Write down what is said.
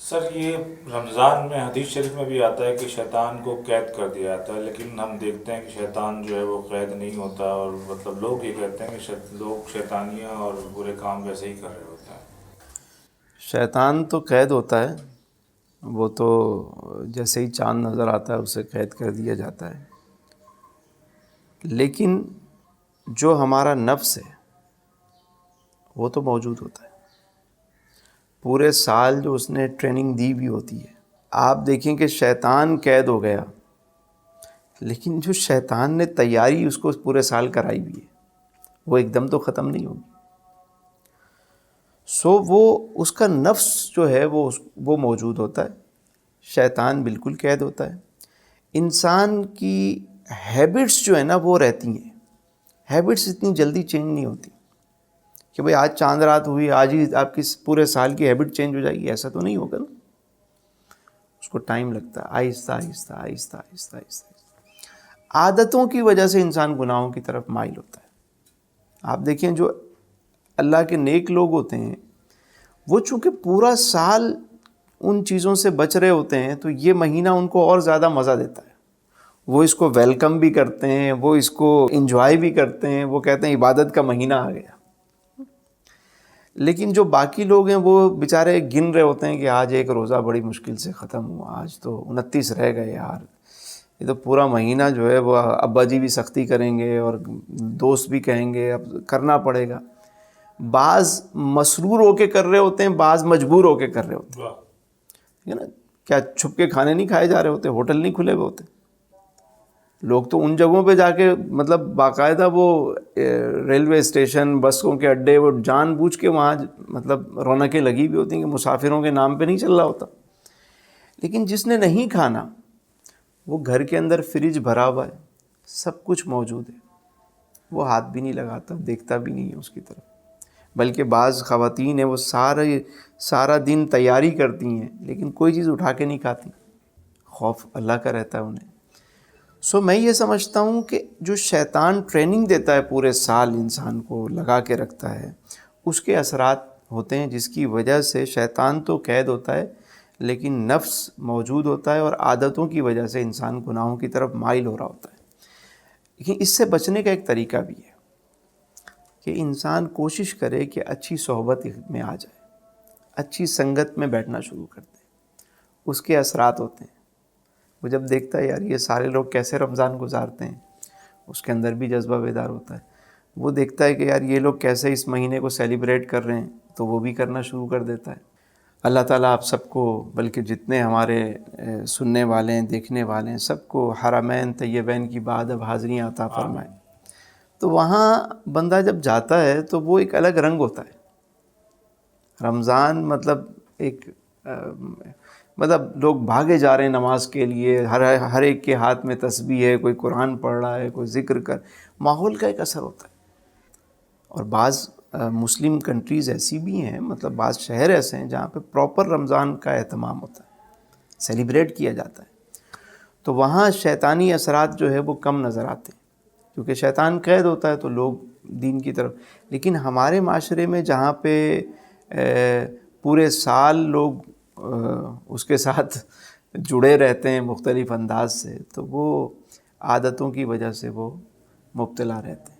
سر یہ رمضان میں حدیث شریف میں بھی آتا ہے کہ شیطان کو قید کر دیا جاتا ہے، لیکن ہم دیکھتے ہیں کہ شیطان جو ہے وہ قید نہیں ہوتا، اور مطلب لوگ یہ کہتے ہیں کہ لوگ شیطانیاں اور برے کام ویسے ہی کر رہے ہوتے ہیں۔ شیطان تو قید ہوتا ہے، وہ تو جیسے ہی چاند نظر آتا ہے اسے قید کر دیا جاتا ہے، لیکن جو ہمارا نفس ہے وہ تو موجود ہوتا ہے پورے سال، جو اس نے ٹریننگ دی بھی ہوتی ہے۔ آپ دیکھیں کہ شیطان قید ہو گیا، لیکن جو شیطان نے تیاری اس کو پورے سال کرائی بھی ہے وہ ایک دم تو ختم نہیں ہوگی۔ وہ اس کا نفس جو ہے وہ موجود ہوتا ہے، شیطان بالکل قید ہوتا ہے۔ انسان کی ہیبٹس جو ہے نا وہ رہتی ہیں، ہیبٹس اتنی جلدی چینج نہیں ہوتی کہ بھئی آج چاند رات ہوئی آج ہی آپ کی پورے سال کی ہیبٹ چینج ہو جائے گی، ایسا تو نہیں ہوگا نا۔ اس کو ٹائم لگتا ہے، آہستہ آہستہ آہستہ آہستہ آہستہ۔ عادتوں کی وجہ سے انسان گناہوں کی طرف مائل ہوتا ہے۔ آپ دیکھیں جو اللہ کے نیک لوگ ہوتے ہیں وہ چونکہ پورا سال ان چیزوں سے بچ رہے ہوتے ہیں تو یہ مہینہ ان کو اور زیادہ مزہ دیتا ہے، وہ اس کو ویلکم بھی کرتے ہیں، وہ اس کو انجوائے بھی کرتے ہیں، وہ کہتے ہیں عبادت کا مہینہ آ گیا۔ لیکن جو باقی لوگ ہیں وہ بیچارے گن رہے ہوتے ہیں کہ آج ایک روزہ بڑی مشکل سے ختم ہوا، آج تو 29 رہ گئے یار، یہ تو پورا مہینہ جو ہے وہ ابا جی بھی سختی کریں گے اور دوست بھی کہیں گے اب کرنا پڑے گا۔ بعض مسرور ہو کے کر رہے ہوتے ہیں، بعض مجبور ہو کے کر رہے ہوتے ہیں، ٹھیک ہے نا۔ کیا چھپ کے کھانے نہیں کھائے جا رہے ہوتے، ہوٹل نہیں کھلے ہوئے ہوتے، لوگ تو ان جگہوں پہ جا کے مطلب باقاعدہ وہ ریلوے اسٹیشن بسوں کے اڈے وہ جان بوجھ کے وہاں مطلب رونقیں لگی ہوئی ہوتی ہیں کہ مسافروں کے نام پہ نہیں چل رہا ہوتا۔ لیکن جس نے نہیں کھانا وہ گھر کے اندر فریج بھرا ہوا ہے، سب کچھ موجود ہے، وہ ہاتھ بھی نہیں لگاتا، دیکھتا بھی نہیں ہے اس کی طرف، بلکہ بعض خواتین ہیں وہ سارا دن تیاری کرتی ہیں لیکن کوئی چیز اٹھا کے نہیں کھاتی، خوف اللہ کا رہتا ہے انہیں۔ میں یہ سمجھتا ہوں کہ جو شیطان ٹریننگ دیتا ہے پورے سال انسان کو لگا کے رکھتا ہے، اس کے اثرات ہوتے ہیں جس کی وجہ سے شیطان تو قید ہوتا ہے لیکن نفس موجود ہوتا ہے، اور عادتوں کی وجہ سے انسان گناہوں کی طرف مائل ہو رہا ہوتا ہے۔ لیکن اس سے بچنے کا ایک طریقہ بھی ہے کہ انسان کوشش کرے کہ اچھی صحبت میں آ جائے، اچھی سنگت میں بیٹھنا شروع کر دے۔ اس کے اثرات ہوتے ہیں، وہ جب دیکھتا ہے یار یہ سارے لوگ کیسے رمضان گزارتے ہیں، اس کے اندر بھی جذبہ بیدار ہوتا ہے۔ وہ دیکھتا ہے کہ یار یہ لوگ کیسے اس مہینے کو سیلیبریٹ کر رہے ہیں تو وہ بھی کرنا شروع کر دیتا ہے۔ اللہ تعالیٰ آپ سب کو، بلکہ جتنے ہمارے سننے والے ہیں دیکھنے والے ہیں، سب کو حرمین طیبین کی بادب حاضریاں عطا فرمائے۔ تو وہاں بندہ جب جاتا ہے تو وہ ایک الگ رنگ ہوتا ہے۔ رمضان مطلب ایک مطلب لوگ بھاگے جا رہے ہیں نماز کے لیے، ہر ایک کے ہاتھ میں تسبیح ہے، کوئی قرآن پڑھ رہا ہے، کوئی ذکر کر، ماحول کا ایک اثر ہوتا ہے۔ اور بعض مسلم کنٹریز ایسی بھی ہیں، مطلب بعض شہر ایسے ہیں جہاں پہ پراپر رمضان کا اہتمام ہوتا ہے، سیلیبریٹ کیا جاتا ہے، تو وہاں شیطانی اثرات جو ہے وہ کم نظر آتے ہیں کیونکہ شیطان قید ہوتا ہے تو لوگ دین کی طرف۔ لیکن ہمارے معاشرے میں جہاں پہ پورے سال لوگ اس کے ساتھ جڑے رہتے ہیں مختلف انداز سے، تو وہ عادتوں کی وجہ سے وہ مبتلا رہتے ہیں۔